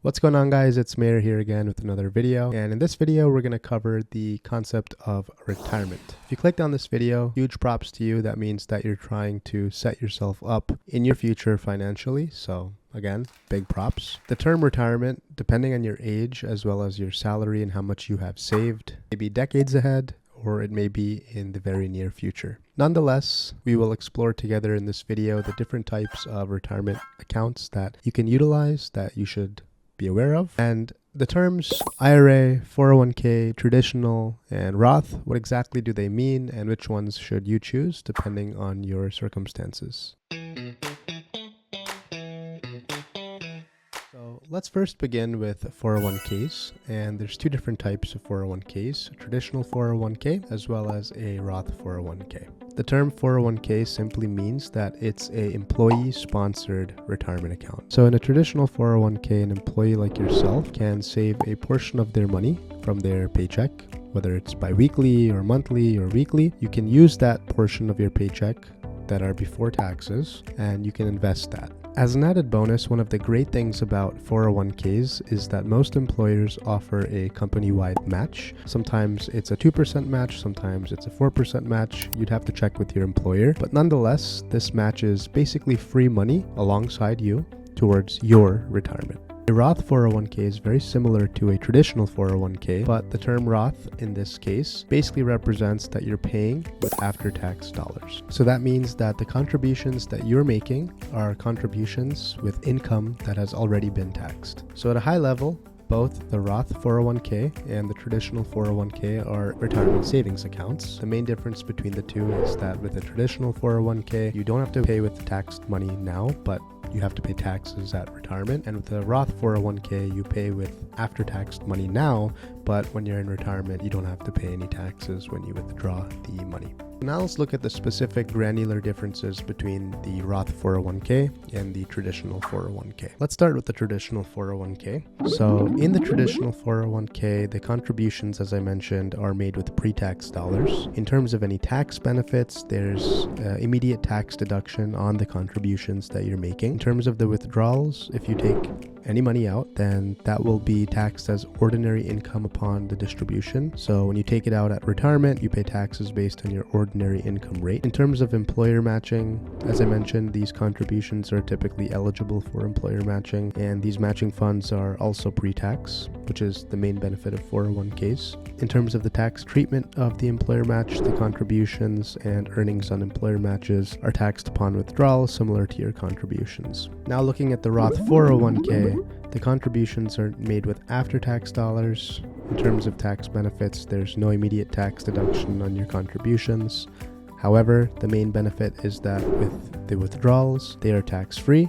What's going on, guys? It's Mayor here again with another video, and in this video we're going to cover the concept of retirement. If you clicked on this video, huge props to you. That means that you're trying to set yourself up in your future financially, so again, big props. The term retirement, depending on your age as well as your salary and how much you have saved, may be decades ahead or it may be in the very near future. Nonetheless, we will explore together in this video the different types of retirement accounts that you can utilize, that you should be aware of, and the terms IRA, 401k, traditional, and Roth. What exactly do they mean, and which ones should you choose depending on your circumstances? So let's first begin with 401ks, and there's two different types of 401ks, traditional 401k as well as a Roth 401k. The term 401k simply means that it's a employee-sponsored retirement account. So in a traditional 401k, an employee like yourself can save a portion of their money from their paycheck, whether it's bi-weekly or monthly or weekly. You can use that portion of your paycheck that are before taxes, and you can invest that. As an added bonus, one of the great things about 401ks is that most employers offer a company-wide match. Sometimes it's a 2% match, sometimes it's a 4% match. You'd have to check with your employer, but nonetheless, this match is basically free money alongside you towards your retirement. A Roth 401k is very similar to a traditional 401k, but the term Roth in this case basically represents that you're paying with after-tax dollars. So that means that the contributions that you're making are contributions with income that has already been taxed. So at a high level, both the Roth 401k and the traditional 401k are retirement savings accounts. The main difference between the two is that with a traditional 401k, you don't have to pay with taxed money now, but you have to pay taxes at retirement. And with the Roth 401k, you pay with after-taxed money now, but when you're in retirement, you don't have to pay any taxes when you withdraw the money. Now let's look at the specific granular differences between the Roth 401k and the traditional 401k. Let's start with the traditional 401k. So in the traditional 401k, the contributions, as I mentioned, are made with pre-tax dollars. In terms of any tax benefits, there's immediate tax deduction on the contributions that you're making. In terms of the withdrawals, if you take any money out, then that will be taxed as ordinary income upon the distribution. So when you take it out at retirement, you pay taxes based on your ordinary income rate. In terms of employer matching, as I mentioned, these contributions are typically eligible for employer matching, and these matching funds are also pre-tax, which is the main benefit of 401ks. In terms of the tax treatment of the employer match, the contributions and earnings on employer matches are taxed upon withdrawal, similar to your contributions. Now looking at the Roth 401k, the contributions are made with after-tax dollars. In terms of tax benefits, there's no immediate tax deduction on your contributions. However, the main benefit is that with the withdrawals, they are tax-free,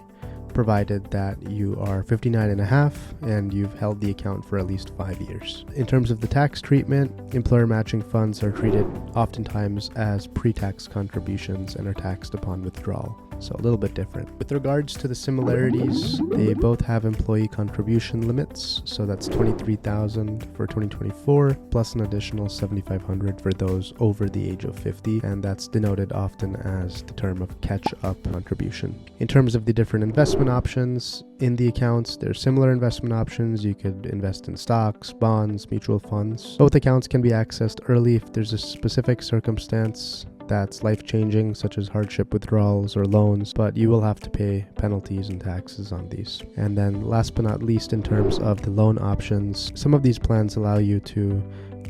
provided that you are 59 and a half and you've held the account for at least 5 years. In terms of the tax treatment, employer matching funds are treated oftentimes as pre-tax contributions and are taxed upon withdrawal. So a little bit different. With regards to the similarities, they both have employee contribution limits. So that's $23,000 for 2024, plus an additional $7,500 for those over the age of 50. And that's denoted often as the term of catch-up contribution. In terms of the different investment options in the accounts, there's similar investment options. You could invest in stocks, bonds, mutual funds. Both accounts can be accessed early if there's a specific circumstance that's life-changing, such as hardship withdrawals or loans, but you will have to pay penalties and taxes on these. And then last but not least, in terms of the loan options, some of these plans allow you to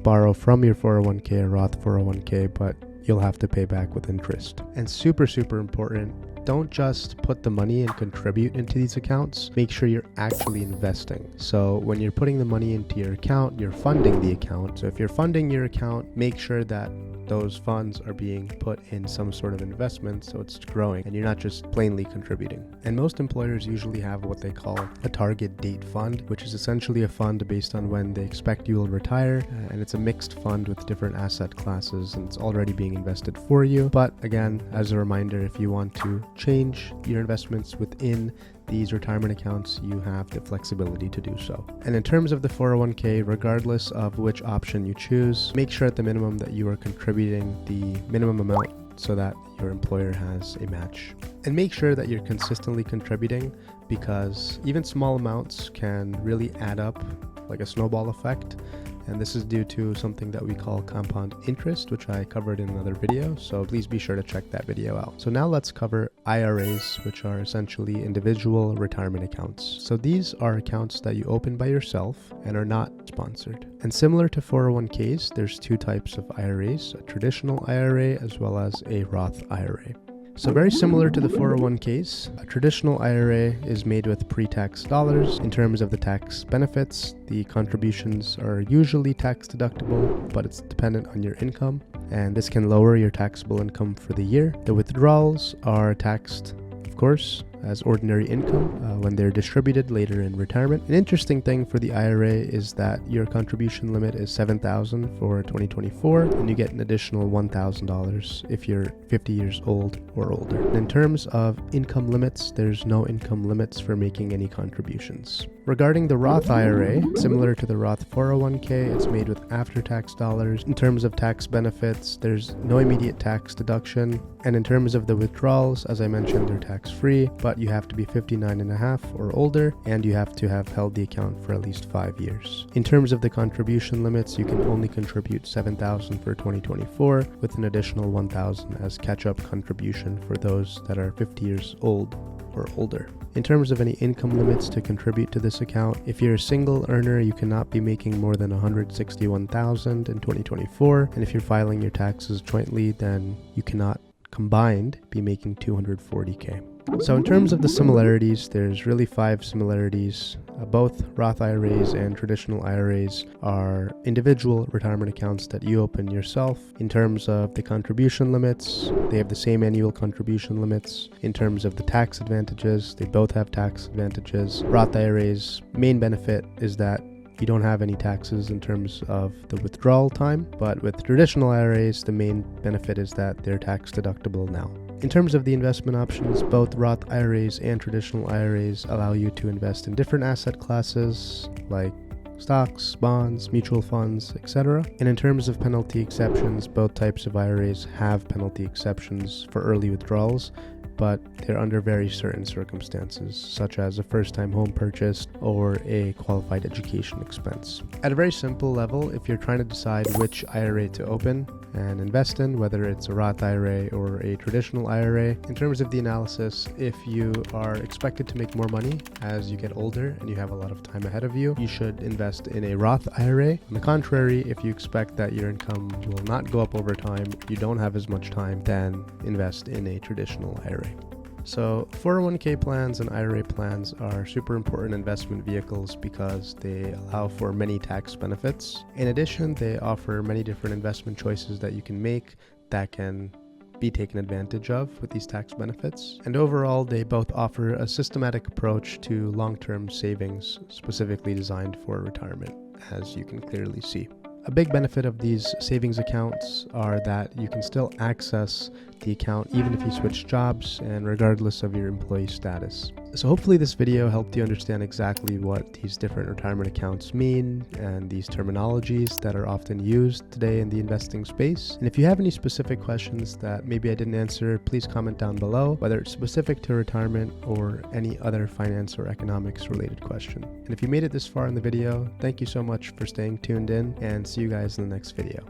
borrow from your 401k or Roth 401k, but you'll have to pay back with interest. And super important, don't just put the money and contribute into these accounts. Make sure you're actually investing. So when you're putting the money into your account, you're funding the account. So if you're funding your account, make sure that those funds are being put in some sort of investment so it's growing and you're not just plainly contributing. And most employers usually have what they call a target date fund, which is essentially a fund based on when they expect you will retire, and it's a mixed fund with different asset classes and it's already being invested for you. But again, as a reminder, if you want to change your investments within these retirement accounts, you have the flexibility to do so. And in terms of the 401k, regardless of which option you choose, make sure at the minimum that you are contributing the minimum amount so that your employer has a match. And make sure that you're consistently contributing because even small amounts can really add up like a snowball effect. And this is due to something that we call compound interest, which I covered in another video, so please be sure to check that video out. So now let's cover IRAs, which are essentially individual retirement accounts. So these are accounts that you open by yourself and are not sponsored. And similar to 401ks, there's two types of IRAs, a traditional IRA as well as a Roth IRA. So very similar to the 401ks, a traditional IRA is made with pre-tax dollars. In terms of the tax benefits, the contributions are usually tax deductible, but it's dependent on your income, and this can lower your taxable income for the year. The withdrawals are taxed, of course, as ordinary income when they're distributed later in retirement. An interesting thing for the IRA is that your contribution limit is $7,000 for 2024, and you get an additional $1,000 if you're 50 years old or older. And in terms of income limits, there's no income limits for making any contributions. Regarding the Roth IRA, similar to the Roth 401k, it's made with after-tax dollars. In terms of tax benefits, there's no immediate tax deduction. And in terms of the withdrawals, as I mentioned, they're tax-free, but you have to be 59.5 or older, and you have to have held the account for at least 5 years. In terms of the contribution limits, you can only contribute $7,000 for 2024, with an additional $1,000 as catch-up contribution for those that are 50 years old or older. In terms of any income limits to contribute to this account, if you're a single earner, you cannot be making more than $161,000 in 2024, and if you're filing your taxes jointly, then you cannot combined be making $240K. So in terms of the similarities, there's really 5 similarities. Both Roth IRAs and traditional IRAs are individual retirement accounts that you open yourself. In terms of the contribution limits, they have the same annual contribution limits. In terms of the tax advantages, they both have tax advantages. Roth IRAs' main benefit is that you don't have any taxes in terms of the withdrawal time, but with traditional IRAs, the main benefit is that they're tax deductible now. In terms of the investment options, both Roth IRAs and traditional IRAs allow you to invest in different asset classes like stocks, bonds, mutual funds, etc. And in terms of penalty exceptions, both types of IRAs have penalty exceptions for early withdrawals, but they're under very certain circumstances, such as a first-time home purchase or a qualified education expense. At a very simple level, if you're trying to decide which IRA to open and invest in, whether it's a Roth IRA or a traditional IRA, in terms of the analysis, if you are expected to make more money as you get older and you have a lot of time ahead of you, you should invest in a Roth IRA. On the contrary, if you expect that your income will not go up over time, you don't have as much time, then invest in a traditional IRA. So 401k plans and IRA plans are super important investment vehicles because they allow for many tax benefits. In addition, they offer many different investment choices that you can make that can be taken advantage of with these tax benefits. And overall, they both offer a systematic approach to long-term savings specifically designed for retirement, as you can clearly see. A big benefit of these savings accounts are that you can still access the account even if you switch jobs and regardless of your employee status. So hopefully this video helped you understand exactly what these different retirement accounts mean and these terminologies that are often used today in the investing space. And if you have any specific questions that maybe I didn't answer, please comment down below, whether it's specific to retirement or any other finance or economics related question. And if you made it this far in the video, thank you so much for staying tuned in, and see you guys in the next video.